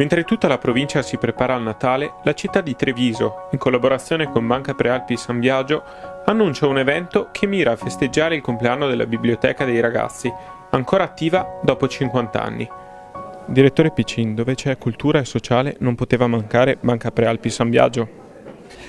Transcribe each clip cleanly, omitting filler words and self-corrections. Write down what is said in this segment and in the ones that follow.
Mentre tutta la provincia si prepara al Natale, la città di Treviso, in collaborazione con Banca Prealpi San Biagio, annuncia un evento che mira a festeggiare il compleanno della Biblioteca dei Ragazzi, ancora attiva dopo 50 anni. Direttore Piccin, dove c'è cultura e sociale non poteva mancare Banca Prealpi San Biagio.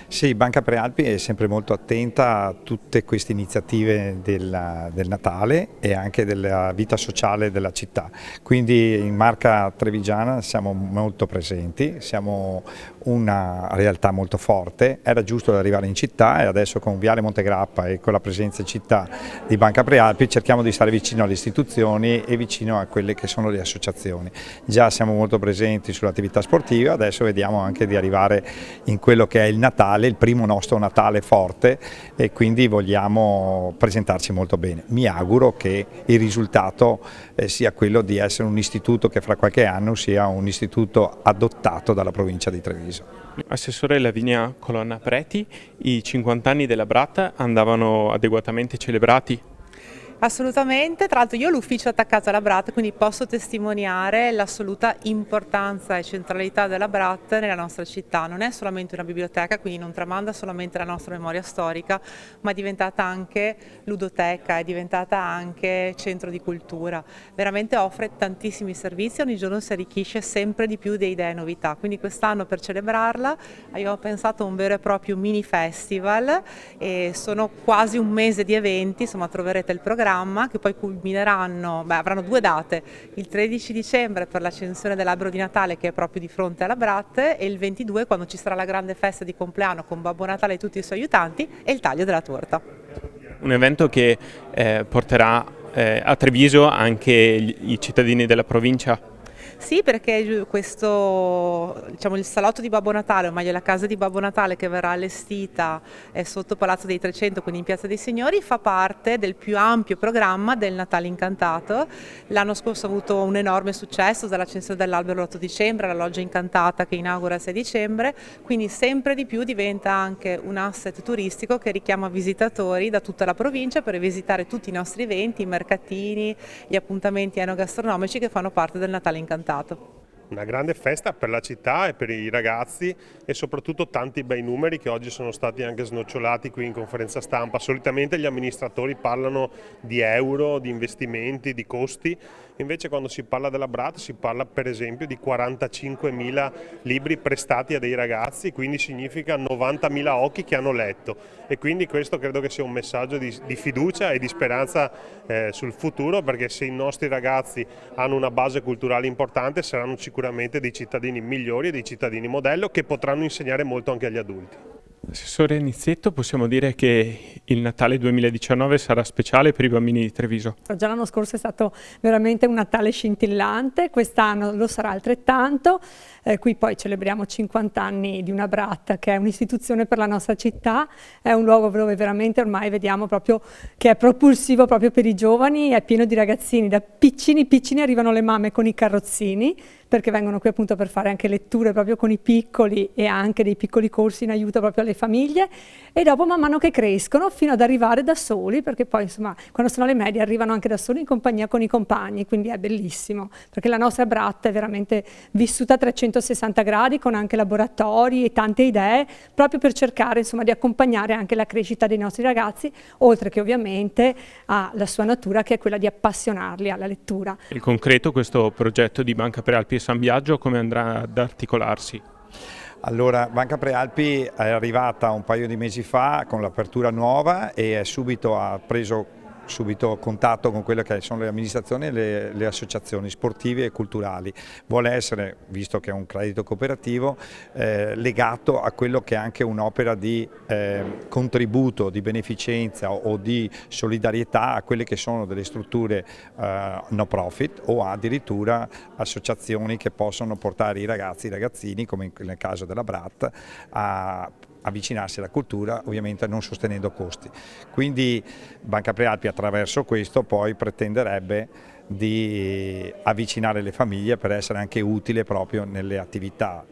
Sì, Banca Prealpi è sempre molto attenta a tutte queste iniziative del Natale e anche della vita sociale della città, quindi in Marca Trevigiana siamo molto presenti, siamo una realtà molto forte, era giusto arrivare in città e adesso con Viale Montegrappa e con la presenza in città di Banca Prealpi cerchiamo di stare vicino alle istituzioni e vicino a quelle che sono le associazioni. Già siamo molto presenti sull'attività sportiva, adesso vediamo anche di arrivare in quello che è il Natale, il primo nostro Natale forte, e quindi vogliamo presentarci molto bene. Mi auguro che il risultato sia quello di essere un istituto che fra qualche anno sia un istituto adottato dalla provincia di Treviso. Assessore Lavinia Colonna Preti, i 50 anni della Bratta andavano adeguatamente celebrati? Assolutamente, tra l'altro io ho l'ufficio attaccato alla Brat, quindi posso testimoniare l'assoluta importanza e centralità della Brat nella nostra città. Non è solamente una biblioteca, quindi non tramanda solamente la nostra memoria storica, ma è diventata anche ludoteca, è diventata anche centro di cultura. Veramente offre tantissimi servizi, ogni giorno si arricchisce sempre di più di idee e novità. Quindi quest'anno per celebrarla abbiamo pensato a un vero e proprio mini festival e sono quasi un mese di eventi, insomma troverete il programma che poi culmineranno, avranno due date, il 13 dicembre per l'accensione dell'albero di Natale che è proprio di fronte alla Brat e il 22 quando ci sarà la grande festa di compleanno con Babbo Natale e tutti i suoi aiutanti e il taglio della torta. Un evento che porterà a Treviso anche i cittadini della provincia? Sì, perché questo, diciamo, il salotto di Babbo Natale, o meglio la casa di Babbo Natale che verrà allestita sotto Palazzo dei 300, quindi in Piazza dei Signori, fa parte del più ampio programma del Natale Incantato. L'anno scorso ha avuto un enorme successo dall'accensione dell'albero l'8 dicembre, alla Loggia Incantata che inaugura il 6 dicembre, quindi sempre di più diventa anche un asset turistico che richiama visitatori da tutta la provincia per visitare tutti i nostri eventi, i mercatini, gli appuntamenti enogastronomici che fanno parte del Natale Incantato. Una grande festa per la città e per i ragazzi e soprattutto tanti bei numeri che oggi sono stati anche snocciolati qui in conferenza stampa. Solitamente gli amministratori parlano di euro, di investimenti, di costi, invece quando si parla della Brat si parla per esempio di 45.000 libri prestati a dei ragazzi, quindi significa 90.000 occhi che hanno letto e quindi questo credo che sia un messaggio di fiducia e di speranza sul futuro, perché se i nostri ragazzi hanno una base culturale importante saranno sicuramente dei cittadini migliori e dei cittadini modello che potranno insegnare molto anche agli adulti. Assessore Nizzetto, possiamo dire che il Natale 2019 sarà speciale per i bambini di Treviso? Già l'anno scorso è stato veramente un Natale scintillante, quest'anno lo sarà altrettanto. Qui poi celebriamo 50 anni di una Brat che è un'istituzione per la nostra città, è un luogo dove veramente ormai vediamo proprio che è propulsivo proprio per i giovani, è pieno di ragazzini, da piccini arrivano le mamme con i carrozzini, perché vengono qui appunto per fare anche letture proprio con i piccoli e anche dei piccoli corsi in aiuto proprio alle famiglie, e dopo man mano che crescono fino ad arrivare da soli, perché poi insomma quando sono alle medie arrivano anche da soli in compagnia con i compagni, quindi è bellissimo, perché la nostra Brat è veramente vissuta a 360 gradi con anche laboratori e tante idee, proprio per cercare insomma di accompagnare anche la crescita dei nostri ragazzi, oltre che ovviamente alla sua natura che è quella di appassionarli alla lettura. In concreto questo progetto di Banca Prealpi San Biagio come andrà ad articolarsi? Allora, Banca Prealpi è arrivata un paio di mesi fa con l'apertura nuova e ha preso subito contatto con quelle che sono le amministrazioni e le associazioni sportive e culturali. Vuole essere, visto che è un credito cooperativo, legato a quello che è anche un'opera di contributo, di beneficenza o di solidarietà a quelle che sono delle strutture no profit o addirittura associazioni che possono portare i ragazzi e i ragazzini, come nel caso della Brat, a avvicinarsi alla cultura, ovviamente non sostenendo costi. Quindi Banca Prealpi attraverso questo poi pretenderebbe di avvicinare le famiglie per essere anche utile proprio nelle attività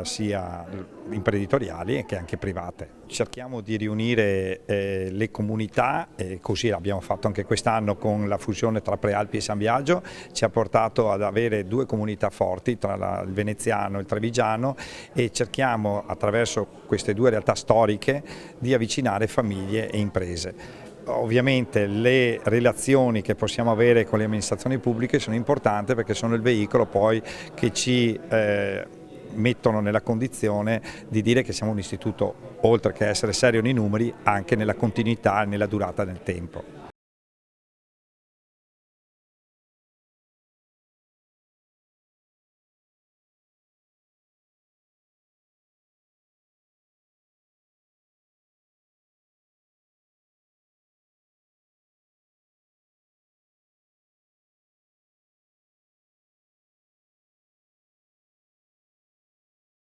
sia imprenditoriali che anche private. Cerchiamo di riunire le comunità, e così l'abbiamo fatto anche quest'anno con la fusione tra Prealpi e San Biagio, ci ha portato ad avere due comunità forti tra il veneziano e il trevigiano, e cerchiamo attraverso queste due realtà storiche di avvicinare famiglie e imprese. Ovviamente le relazioni che possiamo avere con le amministrazioni pubbliche sono importanti perché sono il veicolo poi che ci mettono nella condizione di dire che siamo un istituto, oltre che essere serio nei numeri, anche nella continuità e nella durata del tempo.